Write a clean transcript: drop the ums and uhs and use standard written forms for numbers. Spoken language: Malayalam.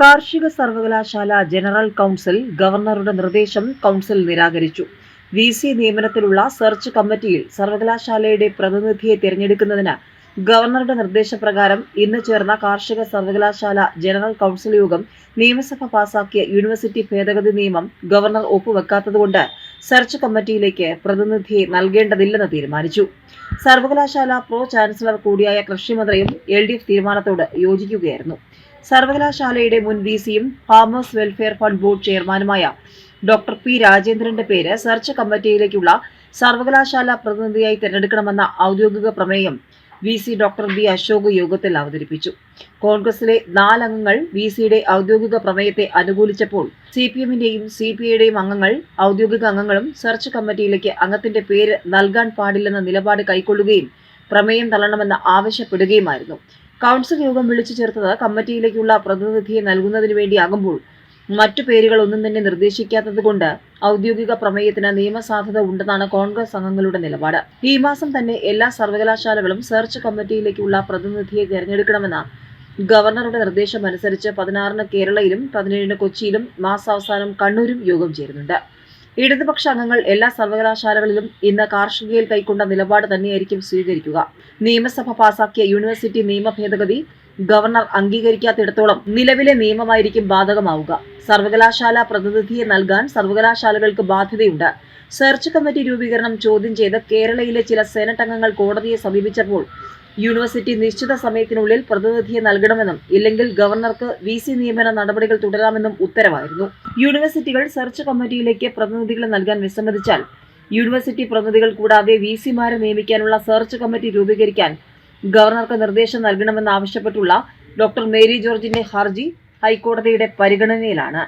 കാർഷിക സർവകലാശാല ജനറൽ കൗൺസിൽ ഗവർണറുടെ നിർദ്ദേശം കൗൺസിൽ നിരാകരിച്ചു. VC നിയമനത്തിലുള്ള സെർച്ച് കമ്മിറ്റിയിൽ സർവകലാശാലയുടെ പ്രതിനിധിയെ തിരഞ്ഞെടുക്കുന്നതിന് ഗവർണറുടെ നിർദ്ദേശപ്രകാരം ഇന്ന് ചേർന്ന കാർഷിക സർവകലാശാല ജനറൽ കൗൺസിൽ യോഗം നിയമസഭ പാസാക്കിയ യൂണിവേഴ്സിറ്റി ഭേദഗതി നിയമം ഗവർണർ ഒപ്പുവെക്കാത്തതുകൊണ്ട് സെർച്ച് കമ്മിറ്റിയിലേക്ക് പ്രതിനിധിയെ നൽകേണ്ടതില്ലെന്ന് തീരുമാനിച്ചു. സർവകലാശാല പ്രോ ചാൻസലർ കൂടിയായ കൃഷിമന്ത്രിയും LDF തീരുമാനത്തോട് യോജിക്കുകയായിരുന്നു. സർവകലാശാലയുടെ മുൻ VCയും ഫാമേഴ്സ് വെൽഫെയർ ഫണ്ട് ബോർഡ് ചെയർമാനുമായ ഡോക്ടർ P. രാജേന്ദ്രന്റെ പേര് സെർച്ച് കമ്മിറ്റിയിലേക്കുള്ള സർവകലാശാല പ്രതിനിധിയായി തിരഞ്ഞെടുക്കണമെന്ന ഔദ്യോഗിക പ്രമേയം VC ഡോക്ടർ B. അശോക് യോഗത്തിൽ അവതരിപ്പിച്ചു. കോൺഗ്രസിലെ 4 അംഗങ്ങൾ VCയുടെ ഔദ്യോഗിക പ്രമേയത്തെ അനുകൂലിച്ചപ്പോൾ CPMന്റെയും CPIയുടെയും അംഗങ്ങൾ ഔദ്യോഗിക അംഗങ്ങളും സെർച്ച് കമ്മിറ്റിയിലേക്ക് അംഗത്തിന്റെ പേര് നൽകാൻ പാടില്ലെന്ന നിലപാട് കൈക്കൊള്ളുകയും പ്രമേയം തള്ളണമെന്ന് ആവശ്യപ്പെടുകയുമായിരുന്നു. കൗൺസിൽ യോഗം വിളിച്ചു ചേർത്തത് കമ്മിറ്റിയിലേക്കുള്ള പ്രതിനിധിയെ നൽകുന്നതിന് വേണ്ടിയാകുമ്പോൾ മറ്റു പേരുകളൊന്നും തന്നെ നിർദ്ദേശിക്കാത്തതുകൊണ്ട് ഔദ്യോഗിക പ്രമേയത്തിന് നിയമസാധുത ഉണ്ടെന്നാണ് കോൺഗ്രസ് അംഗങ്ങളുടെ നിലപാട്. ഈ മാസം തന്നെ എല്ലാ സർവകലാശാലകളും സെർച്ച് കമ്മിറ്റിയിലേക്കുള്ള പ്രതിനിധിയെ തിരഞ്ഞെടുക്കണമെന്ന ഗവർണറുടെ നിർദ്ദേശമനുസരിച്ച് 16-ന് കേരളയിലും 17-ന് കൊച്ചിയിലും മാസാവസാനം കണ്ണൂരും യോഗം ചേരുന്നുണ്ട്. ഇടതുപക്ഷ അംഗങ്ങൾ എല്ലാ സർവകലാശാലകളിലും ഇന്ന് കാർഷികയിൽ കൈക്കൊണ്ട നിലപാട് തന്നെയായിരിക്കും സ്വീകരിക്കുക. നിയമസഭ പാസാക്കിയ യൂണിവേഴ്സിറ്റി നിയമ ഭേദഗതി ഗവർണർ അംഗീകരിക്കാത്തിടത്തോളം നിലവിലെ നിയമമായിരിക്കും ബാധകമാവുക. സർവകലാശാല പ്രതിനിധിയെ നൽകാൻ സർവകലാശാലകൾക്ക് ബാധ്യതയുണ്ട്. സെർച്ച് കമ്മിറ്റി രൂപീകരണം ചോദ്യം ചെയ്ത് കേരളയിലെ ചില സെനറ്റ് അംഗങ്ങൾ കോടതിയെ സമീപിച്ചപ്പോൾ യൂണിവേഴ്സിറ്റി നിശ്ചിത സമയത്തിനുള്ളിൽ പ്രതിനിധിയെ നൽകണമെന്നും ഇല്ലെങ്കിൽ ഗവർണർക്ക് VC നിയമന നടപടികൾ തുടരാമെന്നും ഉത്തരവായിരുന്നു. യൂണിവേഴ്സിറ്റികൾ സെർച്ച് കമ്മിറ്റിയിലേക്ക് പ്രതിനിധികളെ നൽകാൻ വിസമ്മതിച്ചാൽ യൂണിവേഴ്സിറ്റി പ്രതിനിധികൾ കൂടാതെ VCമാരെ നിയമിക്കാനുള്ള സെർച്ച് കമ്മിറ്റി രൂപീകരിക്കാൻ ഗവർണർക്ക് നിർദ്ദേശം നൽകണമെന്നാവശ്യപ്പെട്ടുള്ള ഡോക്ടർ മേരി ജോർജിന്റെ ഹർജി ഹൈക്കോടതിയുടെ പരിഗണനയിലാണ്.